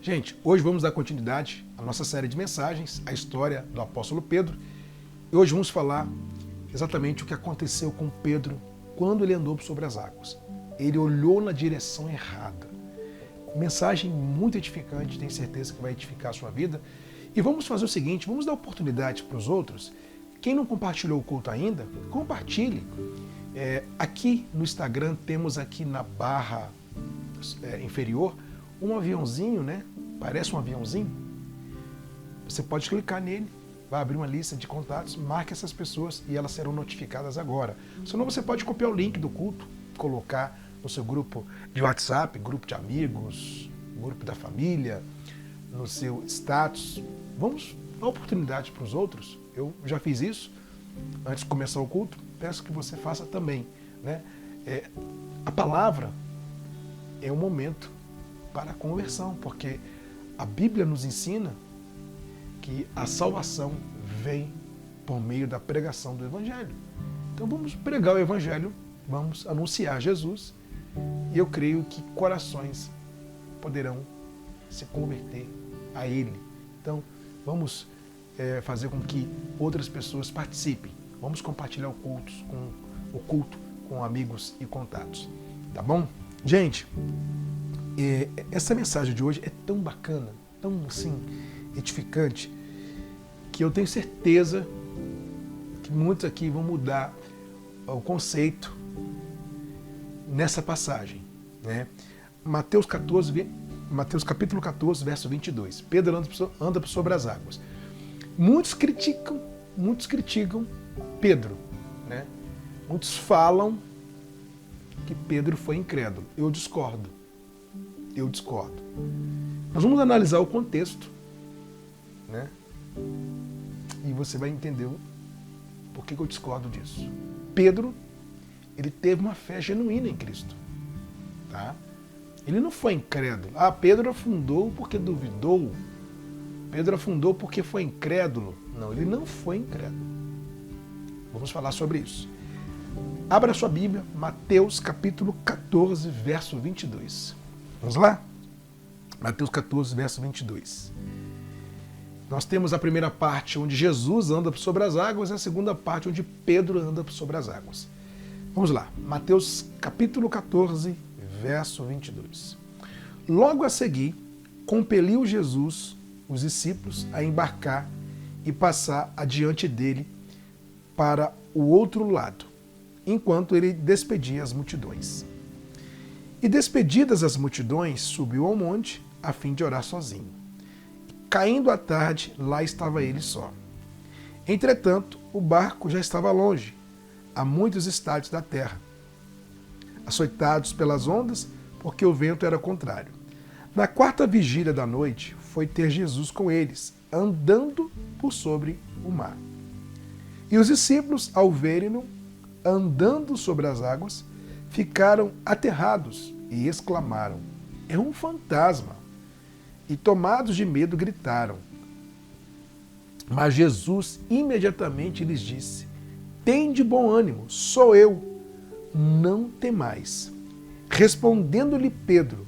Gente, hoje vamos dar continuidade à nossa série de mensagens, a história do apóstolo Pedro. E hoje vamos falar exatamente o que aconteceu com Pedro quando ele andou sobre as águas. Ele olhou na direção errada. Mensagem muito edificante, tenho certeza que vai edificar a sua vida. E vamos fazer o seguinte, vamos dar oportunidade para os outros. Quem não compartilhou o culto ainda, compartilhe. Aqui no Instagram temos aqui na barra inferior um aviãozinho, né? Parece um aviãozinho. Você pode clicar nele, vai abrir uma lista de contatos, marque essas pessoas e elas serão notificadas agora. Senão você pode copiar o link do culto, colocar no seu grupo de WhatsApp, grupo de amigos, grupo da família, no seu status. Vamos dar oportunidade para os outros. Eu já fiz isso antes de começar o culto, peço que você faça também, né? A palavra é um momento para a conversão, porque a Bíblia nos ensina que a salvação vem por meio da pregação do Evangelho. Então vamos pregar o Evangelho, vamos anunciar Jesus, e eu creio que corações poderão se converter a Ele. Então vamos fazer com que outras pessoas participem. Vamos compartilhar o culto com amigos e contatos. Tá bom? Gente, essa mensagem de hoje é tão bacana, tão assim, edificante, que eu tenho certeza que muitos aqui vão mudar o conceito nessa passagem, né? Mateus capítulo 14, verso 22. Pedro anda sobre as águas. Muitos criticam Pedro, né? Muitos falam que Pedro foi incrédulo. Eu discordo. Nós vamos analisar o contexto, né? E você vai entender por que eu discordo disso. Pedro, ele teve uma fé genuína em Cristo, tá? Ele não foi incrédulo. Pedro afundou porque duvidou. Pedro afundou porque foi incrédulo. Não, ele não foi incrédulo. Vamos falar sobre isso. Abra sua Bíblia, Mateus capítulo 14, verso 22. Vamos lá? Mateus 14, verso 22. Nós temos a primeira parte onde Jesus anda sobre as águas e a segunda parte onde Pedro anda sobre as águas. Vamos lá. Mateus capítulo 14, verso 22. Logo a seguir, compeliu Jesus os discípulos a embarcar e passar adiante dele para o outro lado, enquanto ele despedia as multidões. E despedidas as multidões, subiu ao monte a fim de orar sozinho. Caindo a tarde, lá estava ele só. Entretanto, o barco já estava longe, a muitos estádios da terra, açoitados pelas ondas, porque o vento era contrário. Na quarta vigília da noite, foi ter Jesus com eles, andando por sobre o mar. E os discípulos, ao verem-no andando sobre as águas, ficaram aterrados e exclamaram: é um fantasma! E tomados de medo gritaram. Mas Jesus imediatamente lhes disse: tende bom ânimo, sou eu, não temais. Respondendo-lhe Pedro,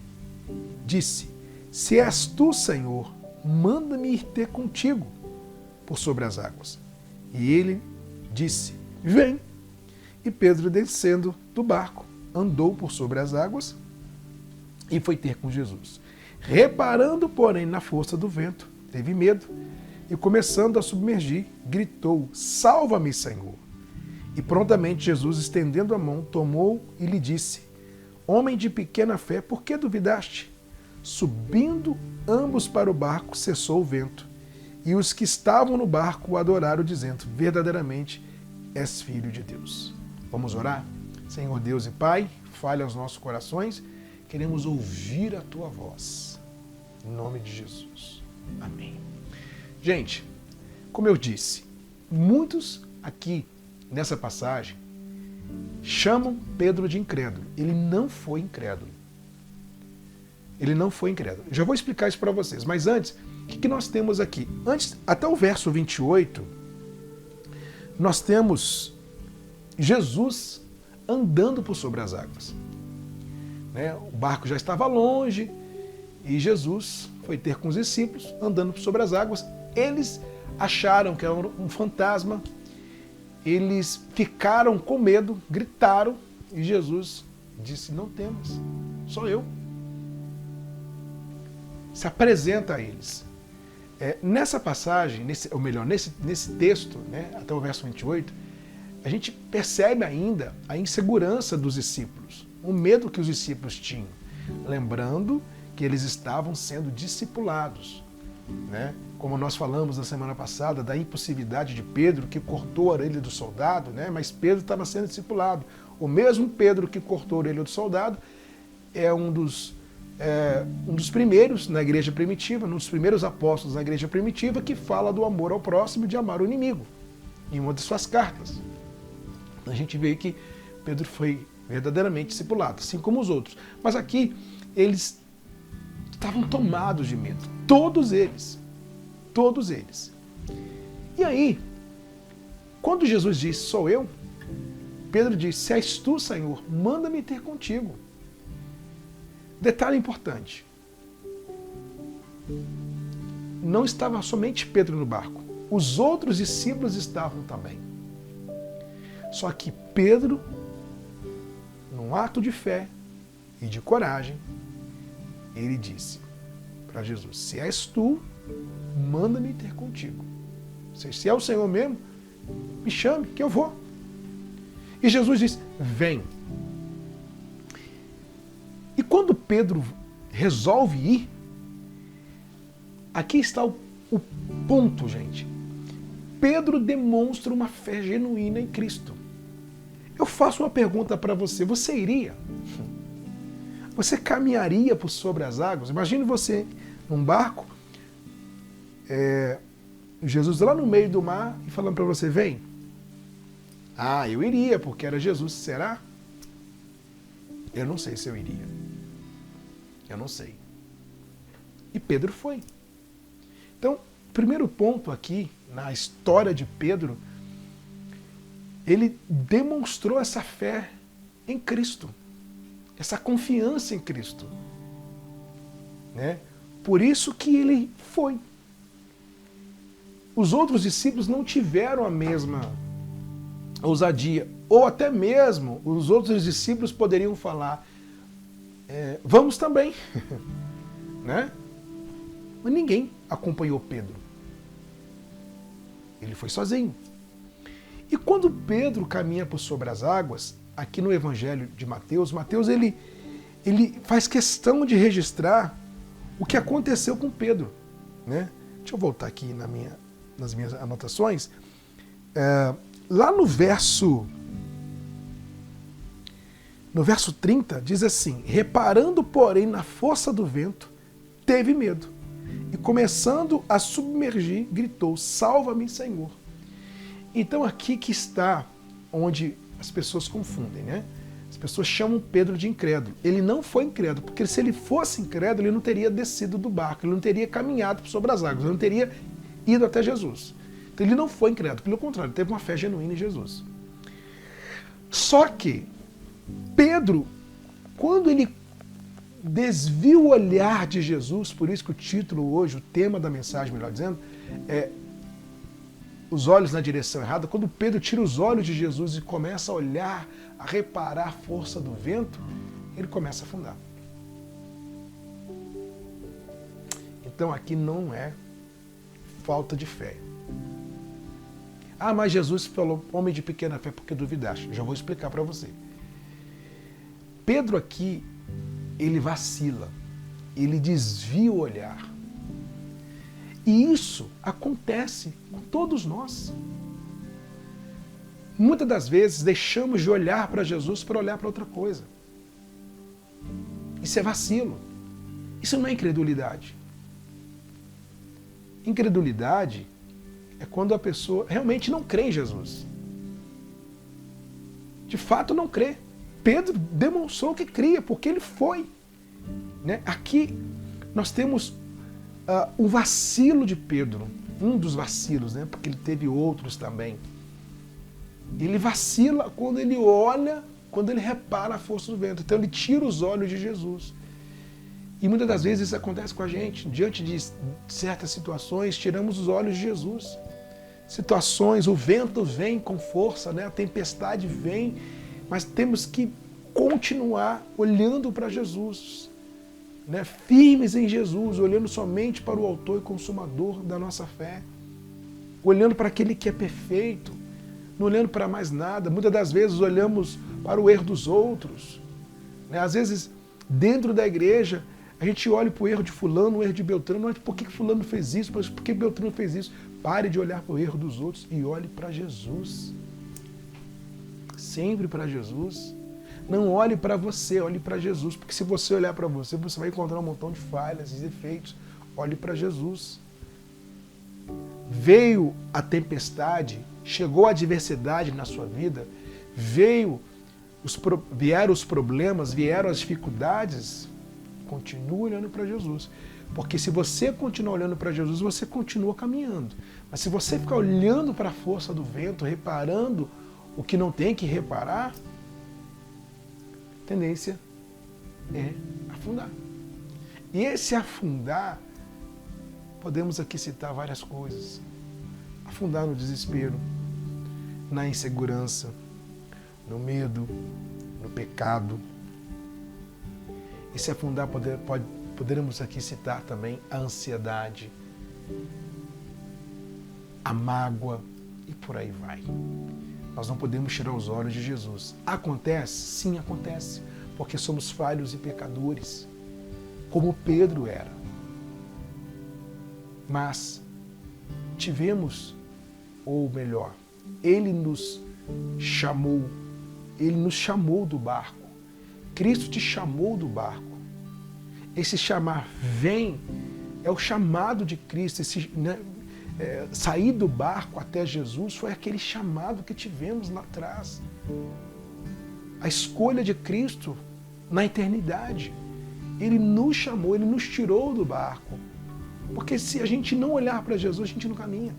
disse: se és tu, Senhor, manda-me ir ter contigo por sobre as águas. E ele disse: vem. E Pedro, descendo do barco, andou por sobre as águas e foi ter com Jesus. Reparando, porém, na força do vento, teve medo e, começando a submergir, gritou: salva-me, Senhor! E prontamente Jesus, estendendo a mão, tomou e lhe disse: homem de pequena fé, por que duvidaste? Subindo ambos para o barco, cessou o vento. E os que estavam no barco o adoraram, dizendo: verdadeiramente és filho de Deus. Vamos orar? Senhor Deus e Pai, fale aos nossos corações. Queremos ouvir a Tua voz. Em nome de Jesus. Amém. Gente, como eu disse, muitos aqui nessa passagem chamam Pedro de incrédulo. Ele não foi incrédulo. Ele não foi incrédulo. Já vou explicar isso para vocês. Mas antes, o que nós temos aqui? Antes, até o verso 28, nós temos Jesus andando por sobre as águas. O barco já estava longe e Jesus foi ter com os discípulos, andando sobre as águas. Eles acharam que era um fantasma, eles ficaram com medo, gritaram, e Jesus disse: não temas, sou eu. Se apresenta a eles. Nessa passagem, nesse texto, né, até o verso 28, a gente percebe ainda a insegurança dos discípulos, o medo que os discípulos tinham. Lembrando que eles estavam sendo discipulados, né? Como nós falamos na semana passada, da impulsividade de Pedro, que cortou a orelha do soldado, né? Mas Pedro estava sendo discipulado. O mesmo Pedro que cortou a orelha do soldado é um dos primeiros na igreja primitiva, um dos primeiros apóstolos na igreja primitiva, que fala do amor ao próximo e de amar o inimigo, em uma de suas cartas. A gente vê que Pedro foi verdadeiramente discipulado, assim como os outros. Mas aqui, eles estavam tomados de medo. Todos eles. Todos eles. E aí, quando Jesus disse, sou eu, Pedro disse, se és tu, Senhor, manda-me ter contigo. Detalhe importante. Não estava somente Pedro no barco. Os outros discípulos estavam também. Só que Pedro, num ato de fé e de coragem, ele disse para Jesus, se és tu, manda-me ter contigo. Se é o Senhor mesmo, me chame, que eu vou. E Jesus disse, vem. E quando Pedro resolve ir, aqui está o ponto, gente. Pedro demonstra uma fé genuína em Cristo. Eu faço uma pergunta para você, você iria? Você caminharia por sobre as águas? Imagine você num barco, Jesus lá no meio do mar e falando para você, vem. Ah, eu iria, porque era Jesus. Será? Eu não sei se eu iria. Eu não sei. E Pedro foi. Então, primeiro ponto aqui, na história de Pedro, ele demonstrou essa fé em Cristo. Essa confiança em Cristo. Né? Por isso que ele foi. Os outros discípulos não tiveram a mesma ousadia. Ou até mesmo os outros discípulos poderiam falar, vamos também. Né? Mas ninguém acompanhou Pedro. Ele foi sozinho. E quando Pedro caminha por sobre as águas, aqui no Evangelho de Mateus, ele faz questão de registrar o que aconteceu com Pedro. Né? Deixa eu voltar aqui nas minhas anotações. Lá no verso 30, diz assim, reparando, porém, na força do vento, teve medo. E começando a submergir, gritou, salva-me, Senhor. Então aqui que está onde as pessoas confundem, né? As pessoas chamam Pedro de incrédulo. Ele não foi incrédulo, porque se ele fosse incrédulo, ele não teria descido do barco, ele não teria caminhado sobre as águas, ele não teria ido até Jesus. Então ele não foi incrédulo, pelo contrário, ele teve uma fé genuína em Jesus. Só que Pedro, quando ele desvia o olhar de Jesus, por isso que o título hoje, o tema da mensagem, melhor dizendo, é os olhos na direção errada, quando Pedro tira os olhos de Jesus e começa a olhar, a reparar a força do vento, ele começa a afundar. Então aqui não é falta de fé. Ah, mas Jesus falou, homem de pequena fé, porque duvidaste? Já vou explicar para você. Pedro aqui, ele vacila, ele desvia o olhar. E isso acontece com todos nós. Muitas das vezes deixamos de olhar para Jesus para olhar para outra coisa. Isso é vacilo. Isso não é incredulidade. Incredulidade é quando a pessoa realmente não crê em Jesus. De fato não crê. Pedro demonstrou que cria, porque ele foi. Né? Aqui nós temos o vacilo de Pedro, um dos vacilos, né? Porque ele teve outros também. Ele vacila quando ele olha, quando ele repara a força do vento. Então ele tira os olhos de Jesus. E muitas das vezes isso acontece com a gente. Diante de certas situações, tiramos os olhos de Jesus. Situações, o vento vem com força, né? A tempestade vem, mas temos que continuar olhando para Jesus, né? Firmes em Jesus, olhando somente para o autor e consumador da nossa fé, olhando para aquele que é perfeito, não olhando para mais nada. Muitas das vezes olhamos para o erro dos outros, né? Às vezes, dentro da igreja, a gente olha para o erro de fulano, o erro de Beltrano, mas por que fulano fez isso? Mas por que Beltrano fez isso? Pare de olhar para o erro dos outros e olhe para Jesus. Sempre para Jesus. Não olhe para você, olhe para Jesus. Porque se você olhar para você, você vai encontrar um montão de falhas e defeitos. Olhe para Jesus. Veio a tempestade, chegou a adversidade na sua vida, vieram os problemas, vieram as dificuldades. Continue olhando para Jesus. Porque se você continuar olhando para Jesus, você continua caminhando. Mas se você ficar olhando para a força do vento, reparando o que não tem que reparar, a tendência é afundar. E esse afundar, podemos aqui citar várias coisas. Afundar no desespero, na insegurança, no medo, no pecado. E se afundar, poderemos aqui citar também a ansiedade, a mágoa e por aí vai. Nós não podemos tirar os olhos de Jesus. Acontece? Sim, acontece. Porque somos falhos e pecadores, como Pedro era. Mas tivemos, ou melhor, Ele nos chamou do barco. Cristo te chamou do barco. Esse chamar vem, é o chamado de Cristo. Sair do barco até Jesus foi aquele chamado que tivemos lá atrás. A escolha de Cristo na eternidade. Ele nos chamou, Ele nos tirou do barco. Porque se a gente não olhar para Jesus, a gente não caminha.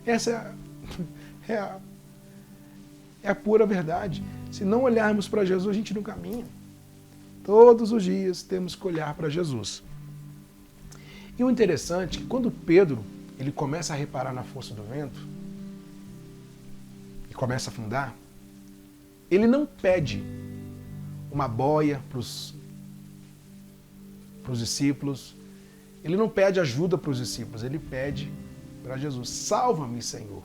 Essa é a pura verdade. Se não olharmos para Jesus, a gente não caminha. Todos os dias temos que olhar para Jesus. E o interessante é que quando Pedro ele começa a reparar na força do vento e começa a afundar, ele não pede uma boia para os discípulos, ele não pede ajuda para os discípulos, ele pede para Jesus: salva-me, Senhor.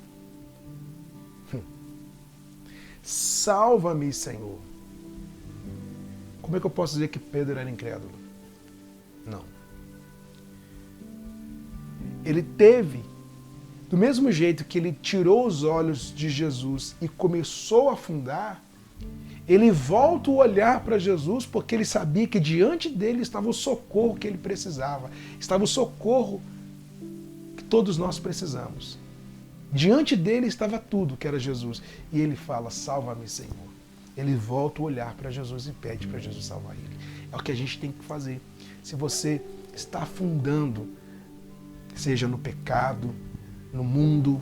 Salva-me, Senhor. Como é que eu posso dizer que Pedro era incrédulo? Não. Ele teve, do mesmo jeito que ele tirou os olhos de Jesus e começou a afundar, ele volta o olhar para Jesus porque ele sabia que diante dele estava o socorro que ele precisava, estava o socorro que todos nós precisamos. Diante dele estava tudo, que era Jesus. E ele fala: salva-me, Senhor. Ele volta o olhar para Jesus e pede para Jesus salvar ele. É o que a gente tem que fazer. Se você está afundando, seja no pecado, no mundo,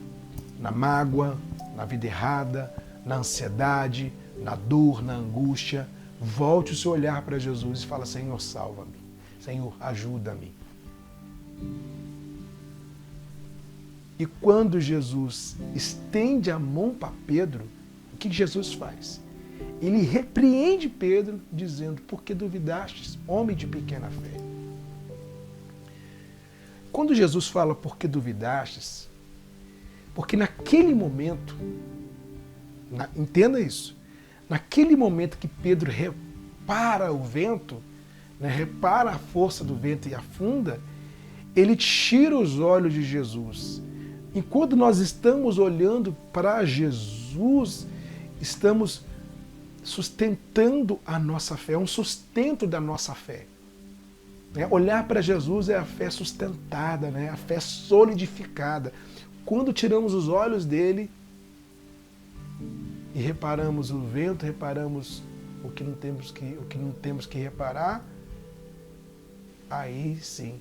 na mágoa, na vida errada, na ansiedade, na dor, na angústia, volte o seu olhar para Jesus e fala: Senhor, salva-me. Senhor, ajuda-me. E quando Jesus estende a mão para Pedro, o que Jesus faz? Ele repreende Pedro, dizendo: por que duvidastes, homem de pequena fé? Quando Jesus fala por que duvidastes, porque naquele momento, entenda isso, naquele momento que Pedro repara o vento, né, repara a força do vento e afunda, ele tira os olhos de Jesus. Enquanto nós estamos olhando para Jesus, estamos sustentando a nossa fé, é um sustento da nossa fé. Olhar para Jesus é a fé sustentada, né? A fé solidificada. Quando tiramos os olhos dele e reparamos o vento, reparamos o que não temos que reparar, aí sim,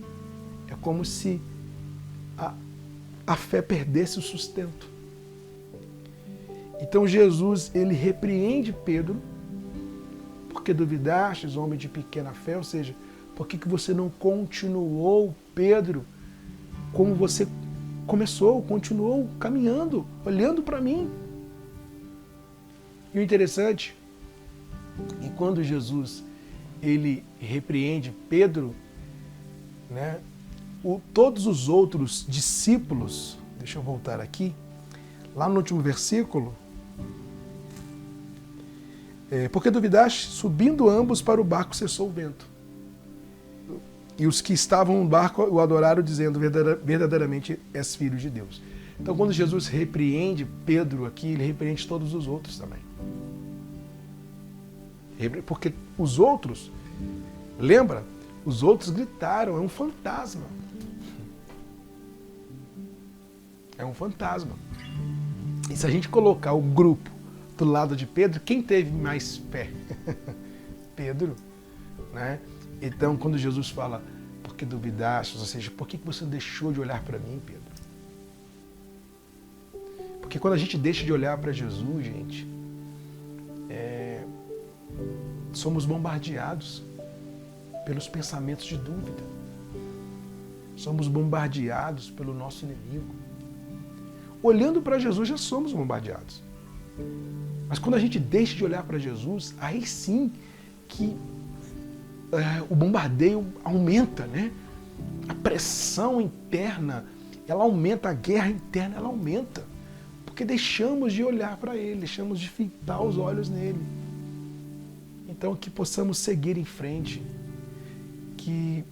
é como se a fé perdesse o sustento. Então Jesus, ele repreende Pedro, porque duvidastes, homem de pequena fé, ou seja, Por que você não continuou, Pedro, como você começou, continuou caminhando, olhando para mim? E o interessante é que quando Jesus ele repreende Pedro, né, todos os outros discípulos, deixa eu voltar aqui, lá no último versículo, porque duvidaste, subindo ambos para o barco cessou o vento. E os que estavam no barco o adoraram, dizendo, verdadeiramente és filho de Deus. Então, quando Jesus repreende Pedro aqui, ele repreende todos os outros também. Porque os outros, lembra? Os outros gritaram, é um fantasma. É um fantasma. E se a gente colocar o grupo do lado de Pedro, quem teve mais fé? Pedro, né? Então, quando Jesus fala, porque duvidaste, ou seja, por que você deixou de olhar para mim, Pedro? Porque quando a gente deixa de olhar para Jesus, gente, somos bombardeados pelos pensamentos de dúvida. Somos bombardeados pelo nosso inimigo. Olhando para Jesus, já somos bombardeados. Mas quando a gente deixa de olhar para Jesus, aí sim que o bombardeio aumenta, né? A pressão interna, ela aumenta, a guerra interna, ela aumenta. Porque deixamos de olhar para Ele, deixamos de fitar os olhos nele. Então, que possamos seguir em frente, que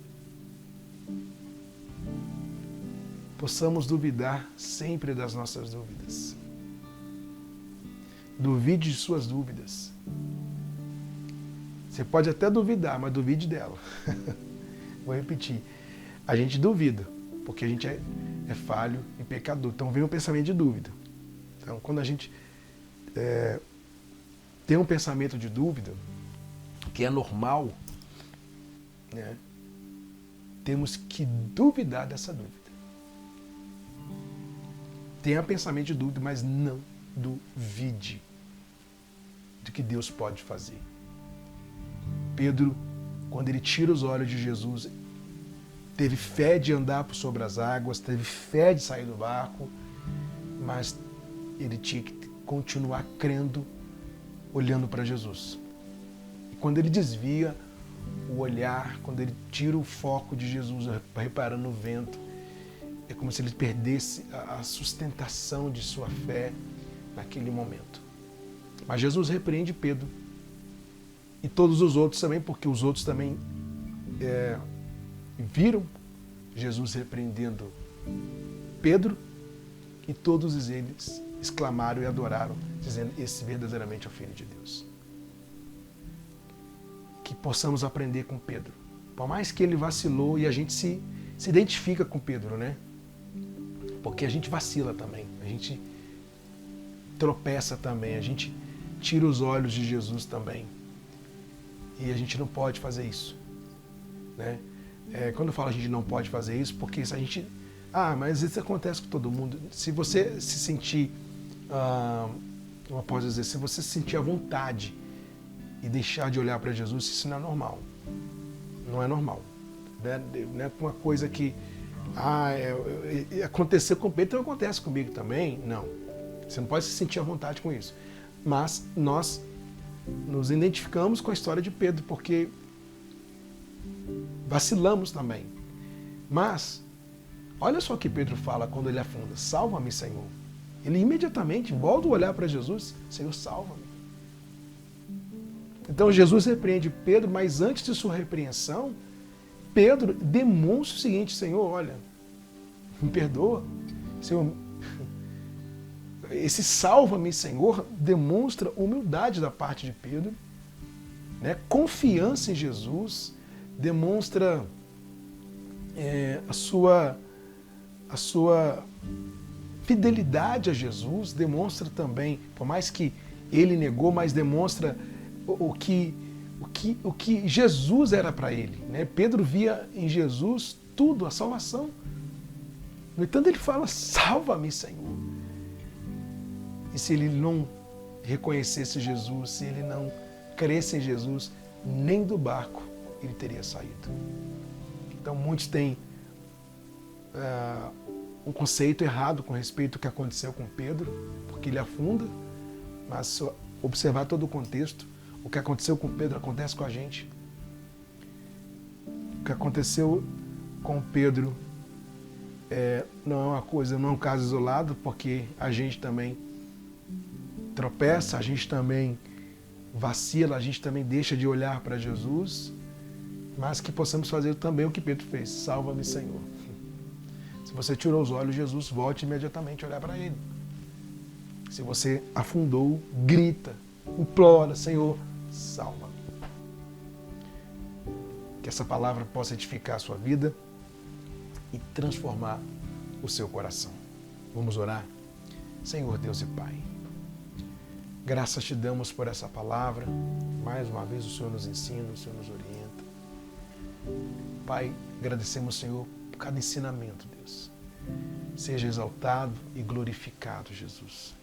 possamos duvidar sempre das nossas dúvidas. Duvide de suas dúvidas. Você pode até duvidar, mas duvide dela. Vou repetir. A gente duvida, porque a gente é falho e pecador. Então vem um pensamento de dúvida. Então, quando a gente tem um pensamento de dúvida, que é normal, né, temos que duvidar dessa dúvida. Tenha pensamento de dúvida, mas não duvide do que Deus pode fazer. Pedro, quando ele tira os olhos de Jesus, teve fé de andar sobre as águas, teve fé de sair do barco, mas ele tinha que continuar crendo, olhando para Jesus. E quando ele desvia o olhar, quando ele tira o foco de Jesus, reparando no vento, é como se ele perdesse a sustentação de sua fé naquele momento. Mas Jesus repreende Pedro. E todos os outros também, porque os outros também viram Jesus repreendendo Pedro, e todos eles exclamaram e adoraram, dizendo, esse verdadeiramente é o Filho de Deus. Que possamos aprender com Pedro. Por mais que ele vacilou, e a gente se identifica com Pedro, né? Porque a gente vacila também, a gente tropeça também, a gente tira os olhos de Jesus também. E a gente não pode fazer isso, né? Quando eu falo a gente não pode fazer isso, porque se a gente... mas isso acontece com todo mundo. Se você se sentir, como eu posso dizer, se você se sentir à vontade e deixar de olhar para Jesus, isso não é normal. Não é normal. Não é uma coisa que aconteceu com o Pedro, então acontece comigo também. Não. Você não pode se sentir à vontade com isso. Mas nós nos identificamos com a história de Pedro, porque vacilamos também. Mas, olha só o que Pedro fala quando ele afunda. Salva-me, Senhor. Ele imediatamente volta a olhar para Jesus. Senhor, salva-me. Então Jesus repreende Pedro, mas antes de sua repreensão, Pedro demonstra o seguinte, Senhor, olha, me perdoa. Senhor, esse salva-me, Senhor, demonstra humildade da parte de Pedro, né? Confiança em Jesus, demonstra a sua fidelidade a Jesus, demonstra também, por mais que ele negou, mas demonstra o que Jesus era para ele, né? Pedro via em Jesus tudo, a salvação. No entanto, ele fala, salva-me, Senhor. E se ele não reconhecesse Jesus, se ele não cresce em Jesus, nem do barco ele teria saído. Então muitos têm um conceito errado com respeito ao que aconteceu com Pedro, porque ele afunda, mas se observar todo o contexto, o que aconteceu com Pedro acontece com a gente. O que aconteceu com Pedro não é uma coisa, não é um caso isolado, porque a gente também tropeça, a gente também vacila, a gente também deixa de olhar para Jesus, mas que possamos fazer também o que Pedro fez: salva-me, Senhor. Se você tirou os olhos de Jesus, volte imediatamente a olhar para Ele. Se você afundou, grita, implora: Senhor, salva-me. Que essa palavra possa edificar a sua vida e transformar o seu coração. Vamos orar? Senhor Deus e Pai, graças te damos por essa palavra. Mais uma vez o Senhor nos ensina, o Senhor nos orienta. Pai, agradecemos, Senhor, por cada ensinamento, Deus. Seja exaltado e glorificado, Jesus.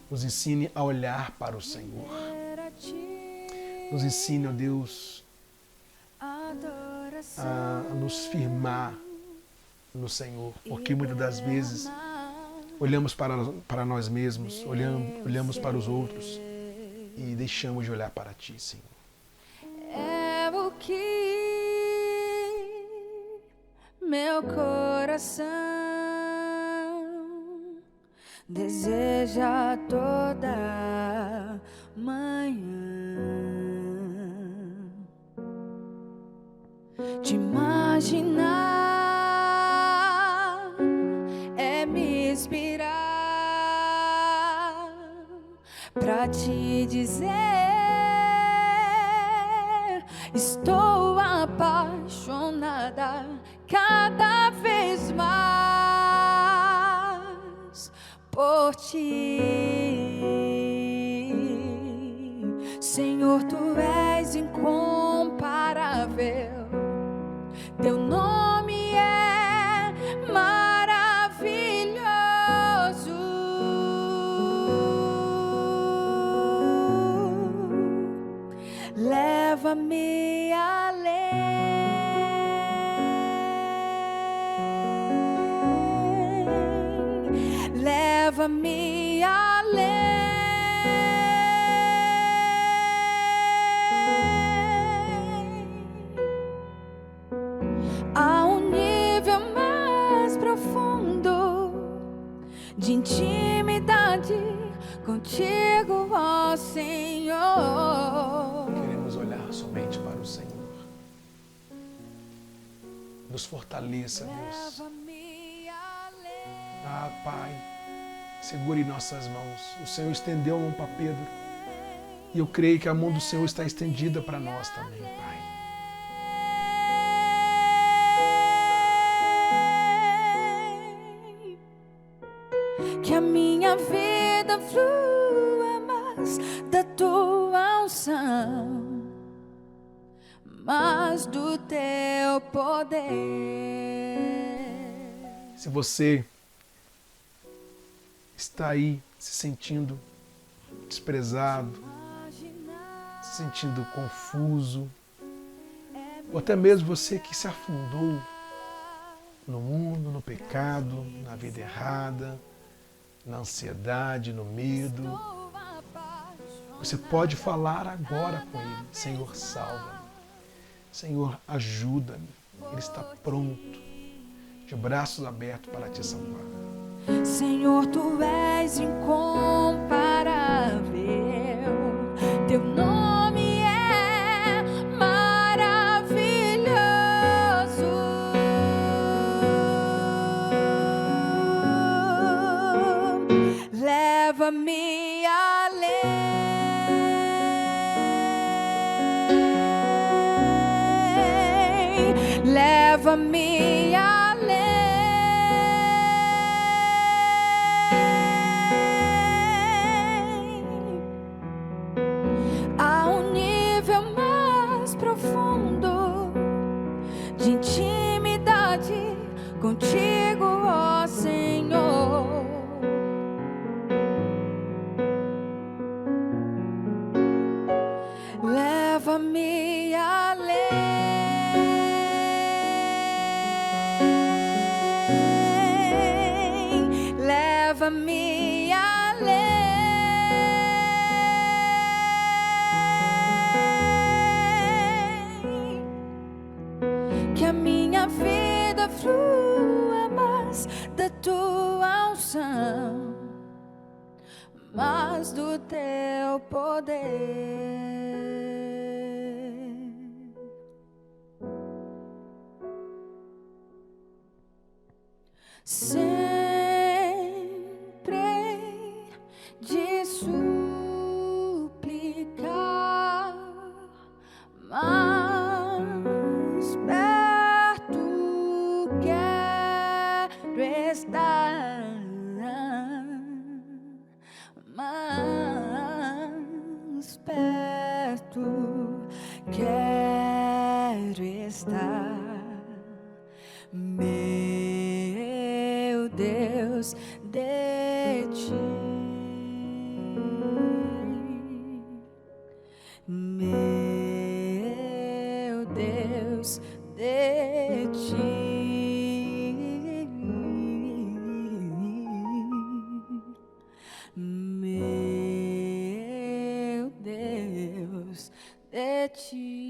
Nos ensine a olhar para o Senhor. Nos ensine, ó Deus, a nos firmar no Senhor, porque muitas das vezes olhamos para nós mesmos, olhamos para os outros e deixamos de olhar para Ti, Senhor. É o que meu coração deseja toda manhã, te imaginar é me inspirar pra te dizer: estou apaixonada cada vez mais por ti. Senhor, tu és incomparável, teu nome é maravilhoso. Leva-me além, leva-me além, a um nível mais profundo de intimidade contigo, ó Senhor. Queremos olhar somente para o Senhor. Nos fortaleça, Deus. Ah, Pai, segure nossas mãos. O Senhor estendeu a mão para Pedro, e eu creio que a mão do Senhor está estendida para nós também, Pai. Que a minha vida flua mais da tua unção, mais do teu poder. Se você está aí se sentindo desprezado, se sentindo confuso, ou até mesmo você que se afundou no mundo, no pecado, na vida errada, na ansiedade, no medo, você pode falar agora com Ele: Senhor, salva-me. Senhor, ajuda-me. Ele está pronto, de braços abertos para te salvar. Senhor, tu és incomparável, teu nome é maravilhoso. Leva-me além, leva-me além, a um nível mais profundo de intimidade contigo, ó Senhor. Leva-me além. mais do teu poder. Sempre de suplicar, mais perto quero estar, mais perto quero estar, meu Deus, de ti, meu Deus, de ti, meu Deus, de ti.